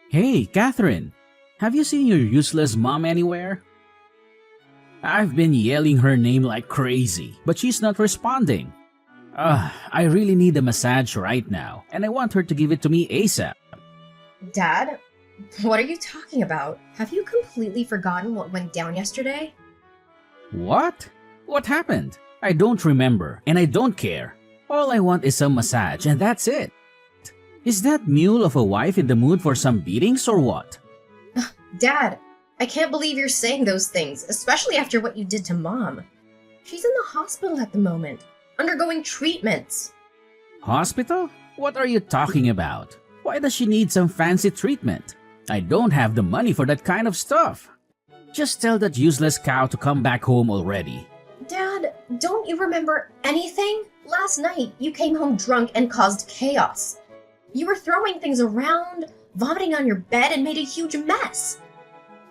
Hey, Catherine, have you seen your useless mom anywhere? I've been yelling her name like crazy, but she's not responding. I really need a massage right now, and I want her to give it to me ASAP. Dad, what are you talking about? Have you completely forgotten what went down yesterday? What? What happened? I don't remember, and I don't care. All I want is some massage, and that's it. Is that mule of a wife in the mood for some beatings or what? Dad, I can't believe you're saying those things, especially after what you did to Mom. She's in the hospital at the moment, undergoing treatments. Hospital? What are you talking about? Why does she need some fancy treatment? I don't have the money for that kind of stuff. Just tell that useless cow to come back home already. Dad, don't you remember anything? Last night, you came home drunk and caused chaos. You were throwing things around, vomiting on your bed, and made a huge mess.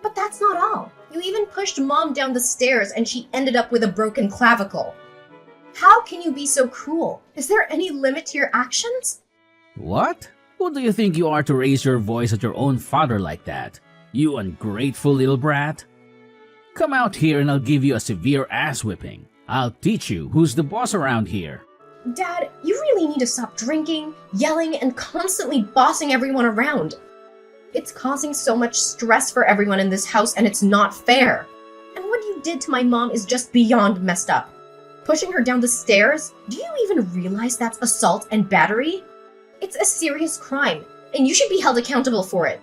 But that's not all. You even pushed Mom down the stairs and she ended up with a broken clavicle. How can you be so cruel? Is there any limit to your actions? What? Who do you think you are to raise your voice at your own father like that? You ungrateful little brat? Come out here and I'll give you a severe ass whipping. I'll teach you who's the boss around here. Dad, you really need to stop drinking, yelling, and constantly bossing everyone around. It's causing so much stress for everyone in this house and it's not fair. And what you did to my mom is just beyond messed up. Pushing her down the stairs? Do you even realize that's assault and battery? It's a serious crime, and you should be held accountable for it.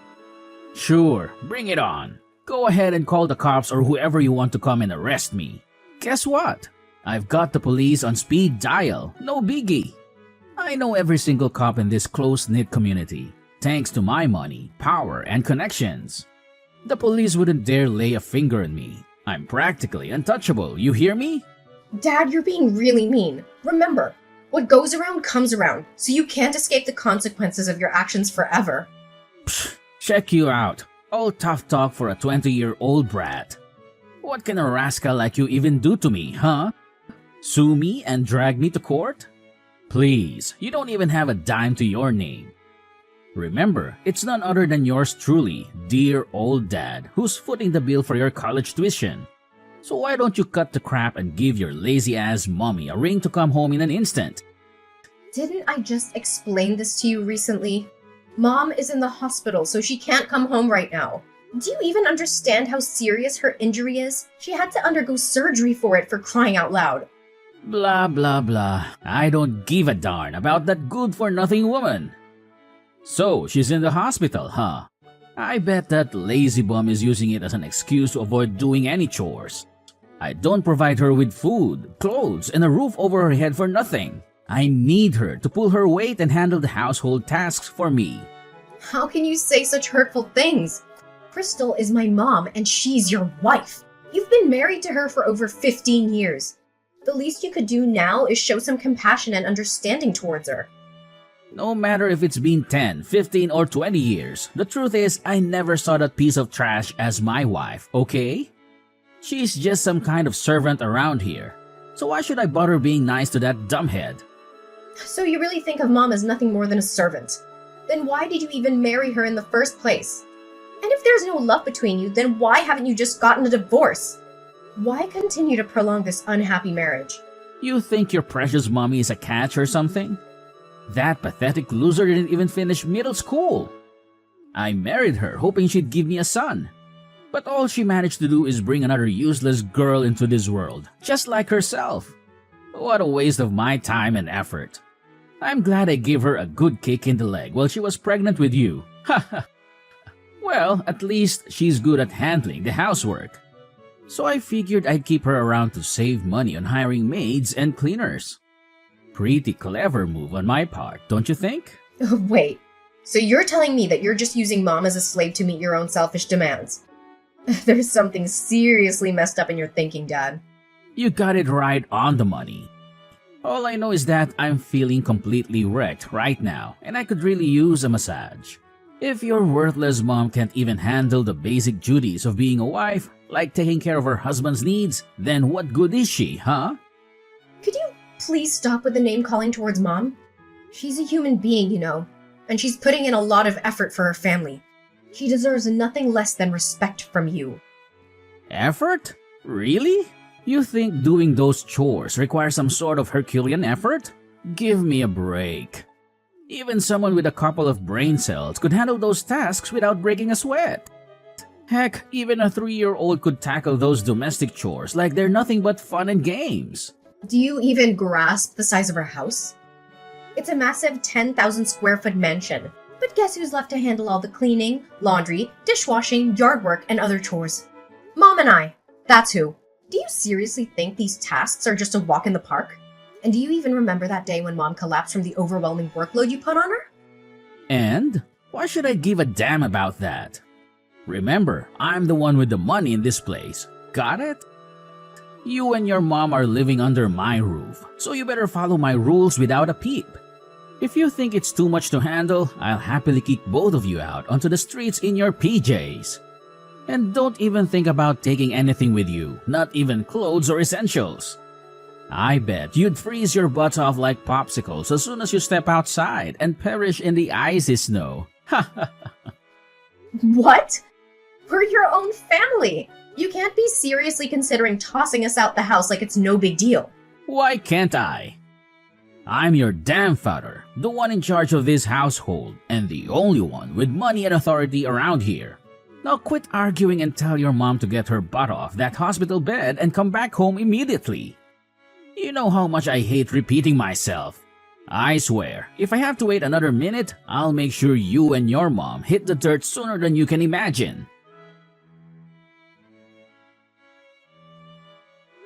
Sure, bring it on. Go ahead and call the cops or whoever you want to come and arrest me. Guess what? I've got the police on speed dial, no biggie. I know every single cop in this close-knit community, thanks to my money, power, and connections. The police wouldn't dare lay a finger on me. I'm practically untouchable, you hear me? Dad, you're being really mean. Remember, what goes around comes around, so you can't escape the consequences of your actions forever. Psh, check you out. All tough talk for a 20-year-old brat. What can a rascal like you even do to me, huh? Sue me and drag me to court? Please, you don't even have a dime to your name. Remember, it's none other than yours truly, dear old dad, who's footing the bill for your college tuition. So why don't you cut the crap and give your lazy-ass mommy a ring to come home in an instant? Didn't I just explain this to you recently? Mom is in the hospital, so she can't come home right now. Do you even understand how serious her injury is? She had to undergo surgery for it, for crying out loud. Blah blah blah. I don't give a darn about that good-for-nothing woman. So, she's in the hospital, huh? I bet that lazy bum is using it as an excuse to avoid doing any chores. I don't provide her with food, clothes, and a roof over her head for nothing. I need her to pull her weight and handle the household tasks for me. How can you say such hurtful things? Crystal is my mom and she's your wife. You've been married to her for over 15 years. The least you could do now is show some compassion and understanding towards her. No matter if it's been 10, 15, or 20 years, the truth is I never saw that piece of trash as my wife, okay? She's just some kind of servant around here. So why should I bother being nice to that dumbhead? So you really think of Mom as nothing more than a servant? Then why did you even marry her in the first place? And if there's no love between you, then why haven't you just gotten a divorce? Why continue to prolong this unhappy marriage? You think your precious mommy is a catch or something? That pathetic loser didn't even finish middle school. I married her hoping she'd give me a son. But all she managed to do is bring another useless girl into this world, just like herself. What a waste of my time and effort. I'm glad I gave her a good kick in the leg while she was pregnant with you. Haha. Well, at least she's good at handling the housework. So I figured I'd keep her around to save money on hiring maids and cleaners. Pretty clever move on my part, don't you think? Wait, so you're telling me that you're just using Mom as a slave to meet your own selfish demands? There's something seriously messed up in your thinking, Dad. You got it right on the money. All I know is that I'm feeling completely wrecked right now and I could really use a massage. If your worthless mom can't even handle the basic duties of being a wife, like taking care of her husband's needs, then what good is she, huh? Could you please stop with the name calling towards Mom? She's a human being, you know, and she's putting in a lot of effort for her family. She deserves nothing less than respect from you. Effort? Really? You think doing those chores requires some sort of Herculean effort? Give me a break. Even someone with a couple of brain cells could handle those tasks without breaking a sweat. Heck, even a 3-year-old could tackle those domestic chores like they're nothing but fun and games. Do you even grasp the size of her house? It's a massive 10,000 square foot mansion. But guess who's left to handle all the cleaning, laundry, dishwashing, yard work, and other chores? Mom and I. That's who. Do you seriously think these tasks are just a walk in the park? And do you even remember that day when Mom collapsed from the overwhelming workload you put on her? And? Why should I give a damn about that? Remember, I'm the one with the money in this place. Got it? You and your mom are living under my roof, so you better follow my rules without a peep. If you think it's too much to handle, I'll happily kick both of you out onto the streets in your PJs. And don't even think about taking anything with you, not even clothes or essentials. I bet you'd freeze your butts off like popsicles as soon as you step outside and perish in the icy snow. Ha ha ha. What? We're your own family. You can't be seriously considering tossing us out the house like it's no big deal. Why can't I? I'm your damn father, the one in charge of this household, and the only one with money and authority around here. Now quit arguing and tell your mom to get her butt off that hospital bed and come back home immediately. You know how much I hate repeating myself. I swear, if I have to wait another minute, I'll make sure you and your mom hit the dirt sooner than you can imagine.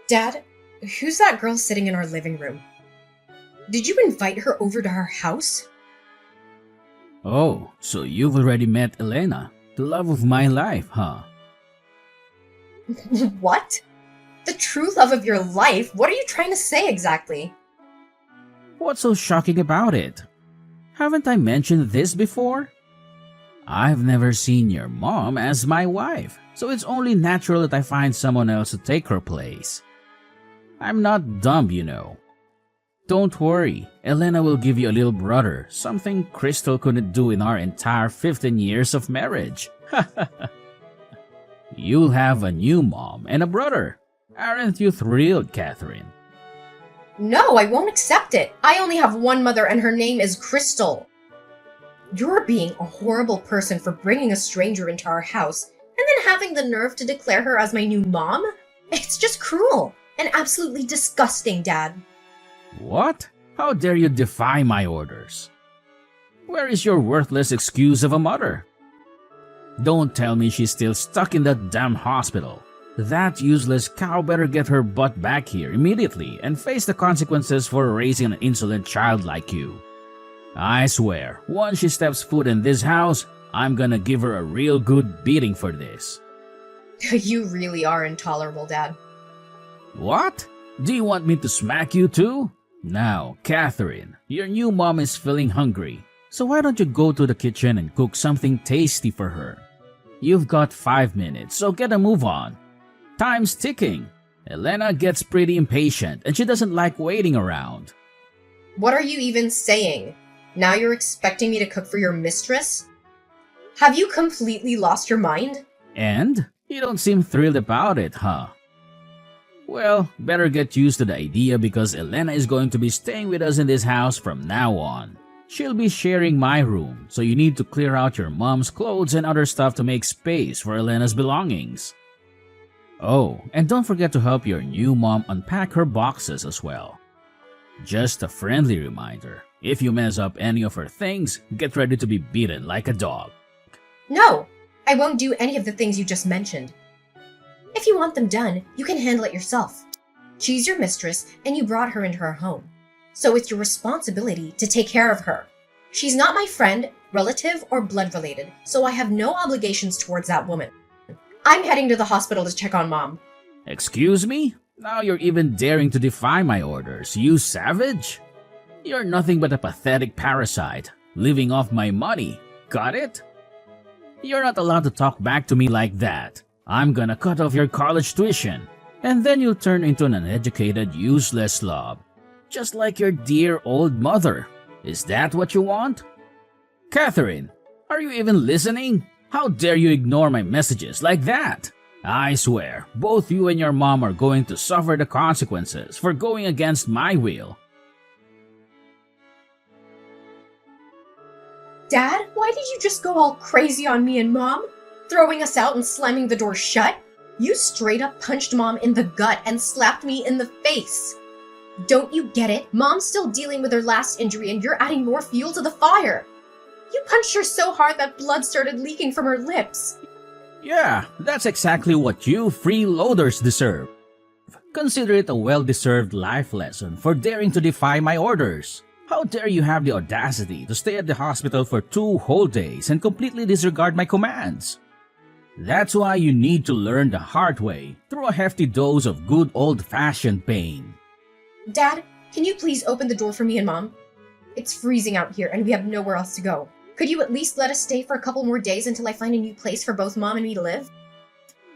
Dad, who's that girl sitting in our living room? Did you invite her over to our house? Oh, so you've already met Elena, the love of my life, huh? What? The true love of your life? What are you trying to say exactly? What's so shocking about it? Haven't I mentioned this before? I've never seen your mom as my wife, so it's only natural that I find someone else to take her place. I'm not dumb, you know. Don't worry, Elena will give you a little brother, something Crystal couldn't do in our entire 15 years of marriage. You'll have a new mom and a brother. Aren't you thrilled, Catherine? No, I won't accept it. I only have one mother and her name is Crystal. You're being a horrible person for bringing a stranger into our house and then having the nerve to declare her as my new mom? It's just cruel and absolutely disgusting, Dad. What? How dare you defy my orders? Where is your worthless excuse of a mother? Don't tell me she's still stuck in that damn hospital. That useless cow better get her butt back here immediately and face the consequences for raising an insolent child like you. I swear, once she steps foot in this house, I'm gonna give her a real good beating for this. You really are intolerable, Dad. What? Do you want me to smack you too? Now, Catherine, your new mom is feeling hungry, so why don't you go to the kitchen and cook something tasty for her? You've got 5 minutes, so get a move on. Time's ticking. Elena gets pretty impatient and she doesn't like waiting around. What are you even saying? Now you're expecting me to cook for your mistress? Have you completely lost your mind? And? You don't seem thrilled about it, huh? Well, better get used to the idea because Elena is going to be staying with us in this house from now on. She'll be sharing my room, so you need to clear out your mom's clothes and other stuff to make space for Elena's belongings. Oh, and don't forget to help your new mom unpack her boxes as well. Just a friendly reminder, if you mess up any of her things, get ready to be beaten like a dog. No, I won't do any of the things you just mentioned. If you want them done, you can handle it yourself. She's your mistress and you brought her into her home. So it's your responsibility to take care of her. She's not my friend, relative, or blood related, so I have no obligations towards that woman. I'm heading to the hospital to check on Mom. Excuse me? Now you're even daring to defy my orders, you savage? You're nothing but a pathetic parasite, living off my money. Got it? You're not allowed to talk back to me like that. I'm gonna cut off your college tuition, and then you'll turn into an uneducated, useless slob. Just like your dear old mother. Is that what you want? Catherine, are you even listening? How dare you ignore my messages like that? I swear, both you and your mom are going to suffer the consequences for going against my will. Dad, why did you just go all crazy on me and Mom? Throwing us out and slamming the door shut? You straight up punched Mom in the gut and slapped me in the face. Don't you get it? Mom's still dealing with her last injury and you're adding more fuel to the fire. You punched her so hard that blood started leaking from her lips. Yeah, that's exactly what you freeloaders deserve. Consider it a well-deserved life lesson for daring to defy my orders. How dare you have the audacity to stay at the hospital for 2 whole days and completely disregard my commands? That's why you need to learn the hard way through a hefty dose of good old-fashioned pain. Dad, can you please open the door for me and Mom? It's freezing out here and we have nowhere else to go. Could you at least let us stay for a couple more days until I find a new place for both Mom and me to live?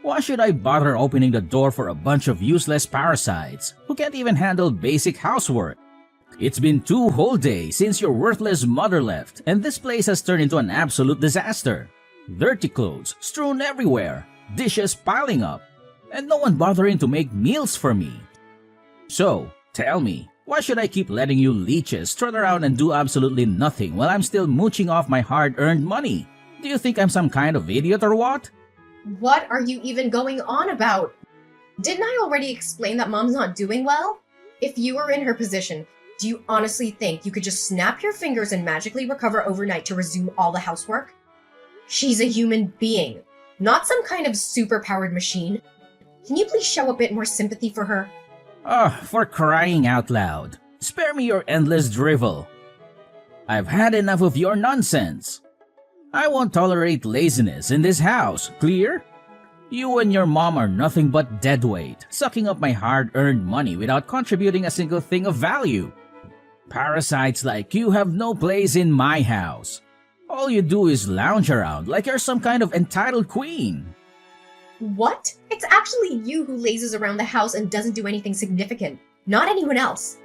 Why should I bother opening the door for a bunch of useless parasites who can't even handle basic housework? It's been 2 whole days since your worthless mother left, and this place has turned into an absolute disaster. Dirty clothes strewn everywhere, dishes piling up, and no one bothering to make meals for me. So, tell me, why should I keep letting you leeches trot around and do absolutely nothing while I'm still mooching off my hard-earned money? Do you think I'm some kind of idiot or what? What are you even going on about? Didn't I already explain that Mom's not doing well? If you were in her position, do you honestly think you could just snap your fingers and magically recover overnight to resume all the housework? She's a human being, not some kind of super-powered machine. Can you please show a bit more sympathy for her? For crying out loud. Spare me your endless drivel. I've had enough of your nonsense. I won't tolerate laziness in this house, clear? You and your mom are nothing but deadweight, sucking up my hard-earned money without contributing a single thing of value. Parasites like you have no place in my house. All you do is lounge around like you're some kind of entitled queen. What? It's actually you who lazes around the house and doesn't do anything significant, not anyone else.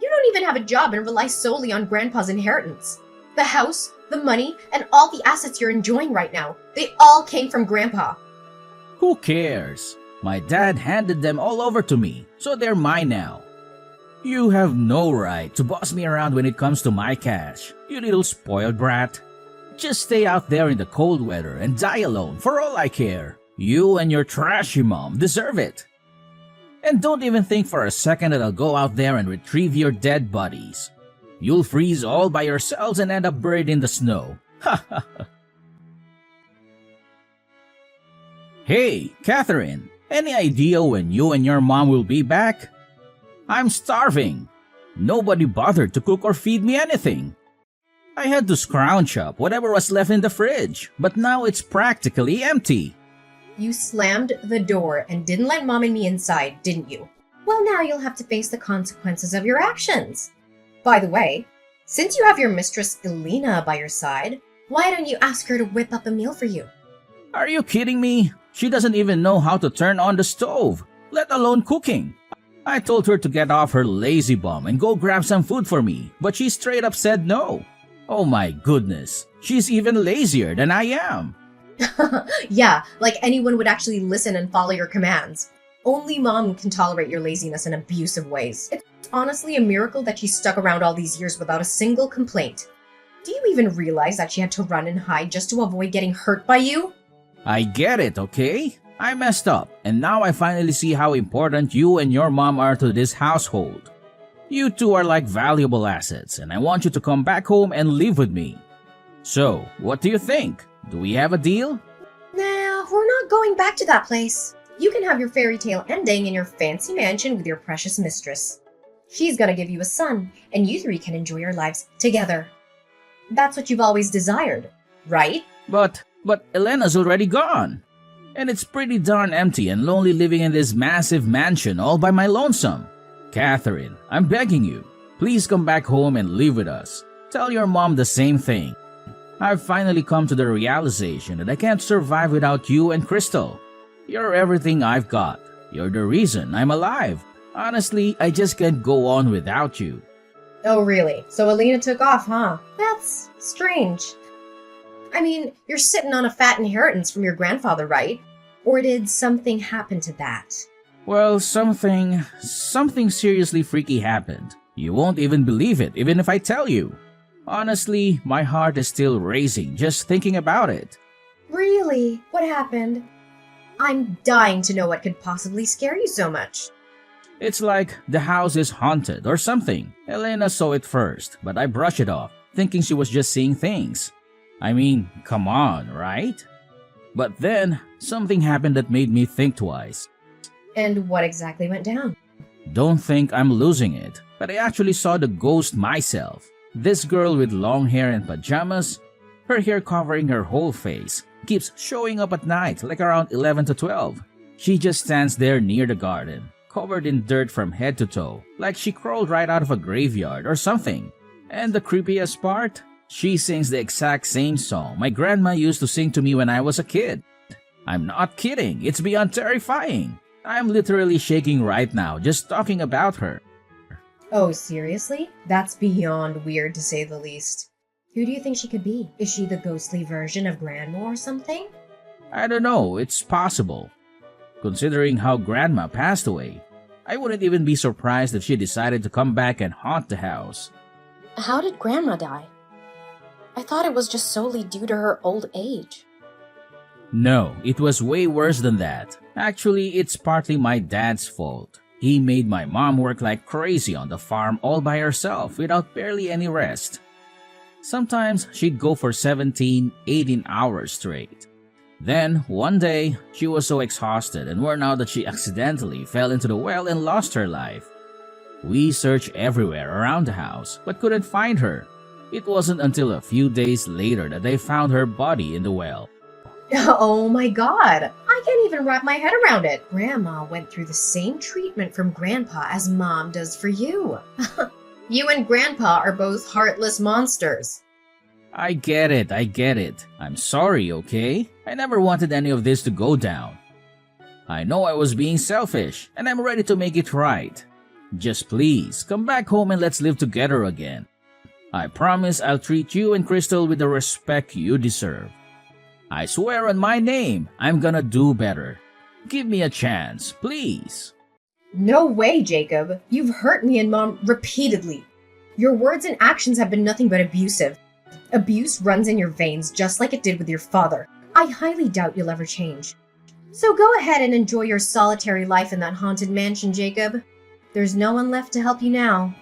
You don't even have a job and rely solely on Grandpa's inheritance. The house, the money, and all the assets you're enjoying right now, they all came from Grandpa. Who cares? My dad handed them all over to me, so they're mine now. You have no right to boss me around when it comes to my cash, you little spoiled brat. Just stay out there in the cold weather and die alone for all I care. You and your trashy mom deserve it. And don't even think for a second that I'll go out there and retrieve your dead bodies. You'll freeze all by yourselves and end up buried in the snow. Ha ha ha. Hey, Catherine, any idea when you and your mom will be back? I'm starving. Nobody bothered to cook or feed me anything. I had to scrounge up whatever was left in the fridge, but now it's practically empty. You slammed the door and didn't let Mom and me inside, didn't you? Well, now you'll have to face the consequences of your actions. By the way, since you have your mistress Elena by your side, why don't you ask her to whip up a meal for you? Are you kidding me? She doesn't even know how to turn on the stove, let alone cooking. I told her to get off her lazy bum and go grab some food for me, but she straight up said no. Oh my goodness, she's even lazier than I am. Yeah, like anyone would actually listen and follow your commands. Only Mom can tolerate your laziness and abusive ways. It's honestly a miracle that she stuck around all these years without a single complaint. Do you even realize that she had to run and hide just to avoid getting hurt by you? I get it, okay? I messed up, and now I finally see how important you and your mom are to this household. You two are like valuable assets, and I want you to come back home and live with me. So, what do you think? Do we have a deal? Nah, we're not going back to that place. You can have your fairy tale ending in your fancy mansion with your precious mistress. She's gonna give you a son, and you three can enjoy your lives together. That's what you've always desired, right? But Elena's already gone. And it's pretty darn empty and lonely living in this massive mansion all by my lonesome. Catherine, I'm begging you, please come back home and live with us. Tell your mom the same thing. I've finally come to the realization that I can't survive without you and Crystal. You're everything I've got. You're the reason I'm alive. Honestly, I just can't go on without you. Oh, really? So Elena took off, huh? That's strange. I mean, you're sitting on a fat inheritance from your grandfather, right? Or did something happen to that? Well, something seriously freaky happened. You won't even believe it, even if I tell you. Honestly, my heart is still racing just thinking about it. Really? What happened? I'm dying to know what could possibly scare you so much. It's like the house is haunted or something. Elena saw it first, but I brushed it off, thinking she was just seeing things. I mean, come on, right? But then, something happened that made me think twice. And what exactly went down? Don't think I'm losing it, but I actually saw the ghost myself. This girl with long hair and pajamas, her hair covering her whole face, keeps showing up at night like around 11 to 12. She just stands there near the garden, covered in dirt from head to toe, like she crawled right out of a graveyard or something. And the creepiest part? She sings the exact same song my grandma used to sing to me when I was a kid. I'm not kidding, it's beyond terrifying. I'm literally shaking right now just talking about her. Oh, seriously? That's beyond weird to say the least. Who do you think she could be? Is she the ghostly version of Grandma or something? I don't know, it's possible. Considering how Grandma passed away, I wouldn't even be surprised if she decided to come back and haunt the house. How did Grandma die? I thought it was just solely due to her old age. No, it was way worse than that. Actually, it's partly my dad's fault. He made my mom work like crazy on the farm all by herself without barely any rest. Sometimes she'd go for 17, 18 hours straight. Then, one day, she was so exhausted and worn out that she accidentally fell into the well and lost her life. We searched everywhere around the house but couldn't find her. It wasn't until a few days later that they found her body in the well. Oh my god! I can't even wrap my head around it! Grandma went through the same treatment from Grandpa as Mom does for you. You and Grandpa are both heartless monsters. I get it. I'm sorry, okay? I never wanted any of this to go down. I know I was being selfish, and I'm ready to make it right. Just please, come back home and let's live together again. I promise I'll treat you and Crystal with the respect you deserve. I swear on my name, I'm gonna do better. Give me a chance, please. No way, Jacob. You've hurt me and Mom repeatedly. Your words and actions have been nothing but abusive. Abuse runs in your veins just like it did with your father. I highly doubt you'll ever change. So go ahead and enjoy your solitary life in that haunted mansion, Jacob. There's no one left to help you now.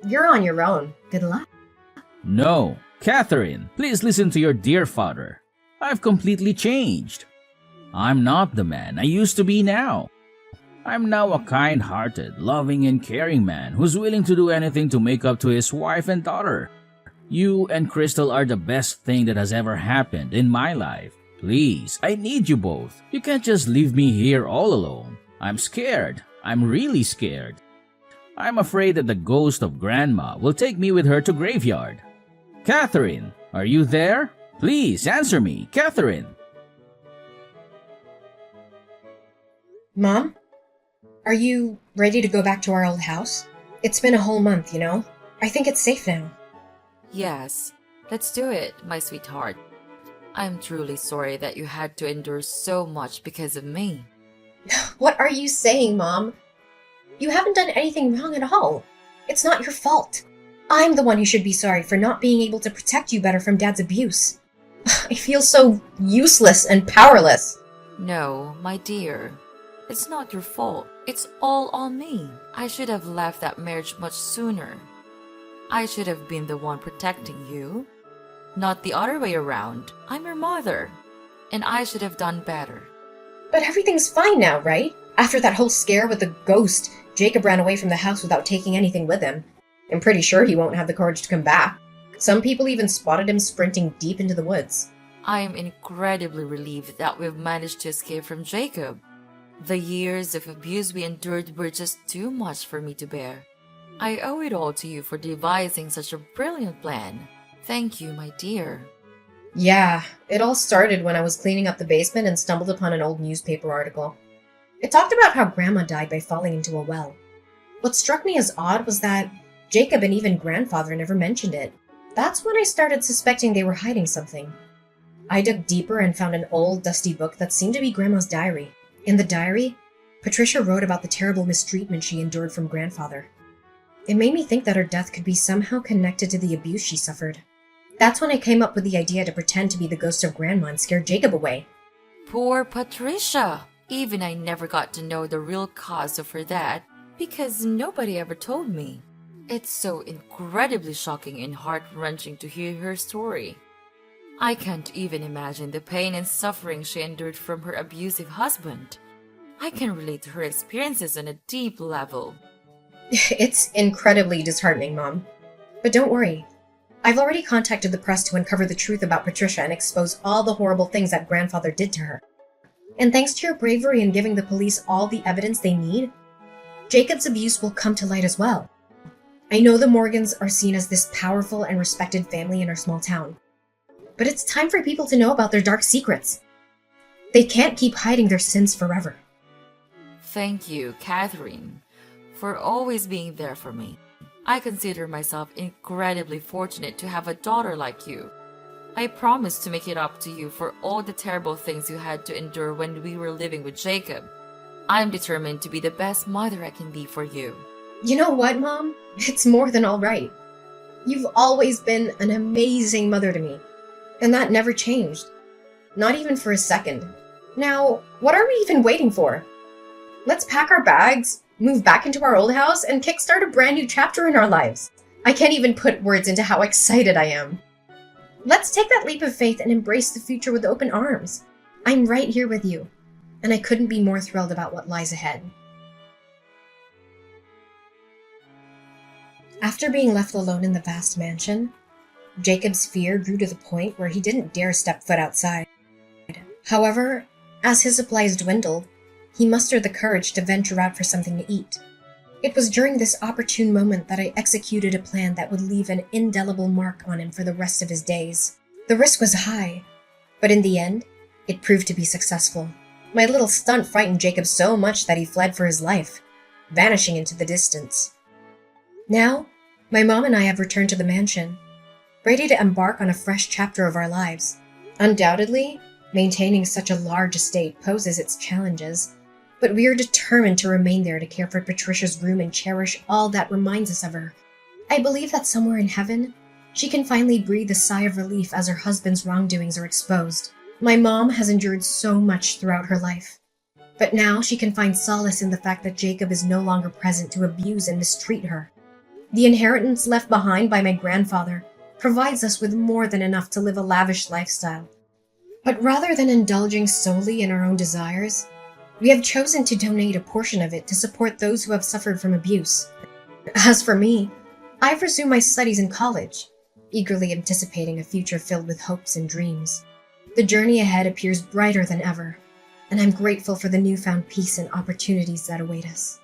You're on your own. Good luck. No, Catherine, please listen to your dear father. I've completely changed. I'm not the man I used to be now. I'm now a kind-hearted, loving and caring man who's willing to do anything to make up to his wife and daughter. You and Crystal are the best thing that has ever happened in my life. Please, I need you both. You can't just leave me here all alone. I'm scared. I'm really scared. I'm afraid that the ghost of Grandma will take me with her to graveyard. Catherine, are you there? Please answer me, Catherine. Mom? Are you ready to go back to our old house? It's been a whole month, you know? I think it's safe now. Yes, let's do it, my sweetheart. I'm truly sorry that you had to endure so much because of me. What are you saying, Mom? You haven't done anything wrong at all. It's not your fault. I'm the one who should be sorry for not being able to protect you better from Dad's abuse. I feel so useless and powerless. No, my dear. It's not your fault. It's all on me. I should have left that marriage much sooner. I should have been the one protecting you, not the other way around. I'm your mother, and I should have done better. But everything's fine now, right? After that whole scare with the ghost, Jacob ran away from the house without taking anything with him. I'm pretty sure he won't have the courage to come back. Some people even spotted him sprinting deep into the woods. I am incredibly relieved that we've managed to escape from Jacob. The years of abuse we endured were just too much for me to bear. I owe it all to you for devising such a brilliant plan. Thank you, my dear. Yeah, it all started when I was cleaning up the basement and stumbled upon an old newspaper article. It talked about how Grandma died by falling into a well. What struck me as odd was that Jacob and even Grandfather never mentioned it. That's when I started suspecting they were hiding something. I dug deeper and found an old, dusty book that seemed to be Grandma's diary. In the diary, Patricia wrote about the terrible mistreatment she endured from Grandfather. It made me think that her death could be somehow connected to the abuse she suffered. That's when I came up with the idea to pretend to be the ghost of Grandma and scare Jacob away. Poor Patricia! Even I never got to know the real cause of her death because nobody ever told me. It's so incredibly shocking and heart-wrenching to hear her story. I can't even imagine the pain and suffering she endured from her abusive husband. I can relate to her experiences on a deep level. It's incredibly disheartening, Mom. But don't worry. I've already contacted the press to uncover the truth about Patricia and expose all the horrible things that Grandfather did to her. And thanks to your bravery in giving the police all the evidence they need, Jacob's abuse will come to light as well. I know the Morgans are seen as this powerful and respected family in our small town. But it's time for people to know about their dark secrets. They can't keep hiding their sins forever. Thank you, Catherine, for always being there for me. I consider myself incredibly fortunate to have a daughter like you. I promise to make it up to you for all the terrible things you had to endure when we were living with Jacob. I'm determined to be the best mother I can be for you. You know what, Mom? It's more than all right. You've always been an amazing mother to me, and that never changed. Not even for a second. Now, what are we even waiting for? Let's pack our bags, move back into our old house, and kickstart a brand new chapter in our lives. I can't even put words into how excited I am. Let's take that leap of faith and embrace the future with open arms. I'm right here with you, and I couldn't be more thrilled about what lies ahead. After being left alone in the vast mansion, Jacob's fear grew to the point where he didn't dare step foot outside. However, as his supplies dwindled, he mustered the courage to venture out for something to eat. It was during this opportune moment that I executed a plan that would leave an indelible mark on him for the rest of his days. The risk was high, but in the end, it proved to be successful. My little stunt frightened Jacob so much that he fled for his life, vanishing into the distance. Now, my mom and I have returned to the mansion, ready to embark on a fresh chapter of our lives. Undoubtedly, maintaining such a large estate poses its challenges, but we are determined to remain there to care for Patricia's room and cherish all that reminds us of her. I believe that somewhere in heaven, she can finally breathe a sigh of relief as her husband's wrongdoings are exposed. My mom has endured so much throughout her life, but now she can find solace in the fact that Jacob is no longer present to abuse and mistreat her. The inheritance left behind by my grandfather provides us with more than enough to live a lavish lifestyle. But rather than indulging solely in our own desires, we have chosen to donate a portion of it to support those who have suffered from abuse. As for me, I've resumed my studies in college, eagerly anticipating a future filled with hopes and dreams. The journey ahead appears brighter than ever, and I'm grateful for the newfound peace and opportunities that await us.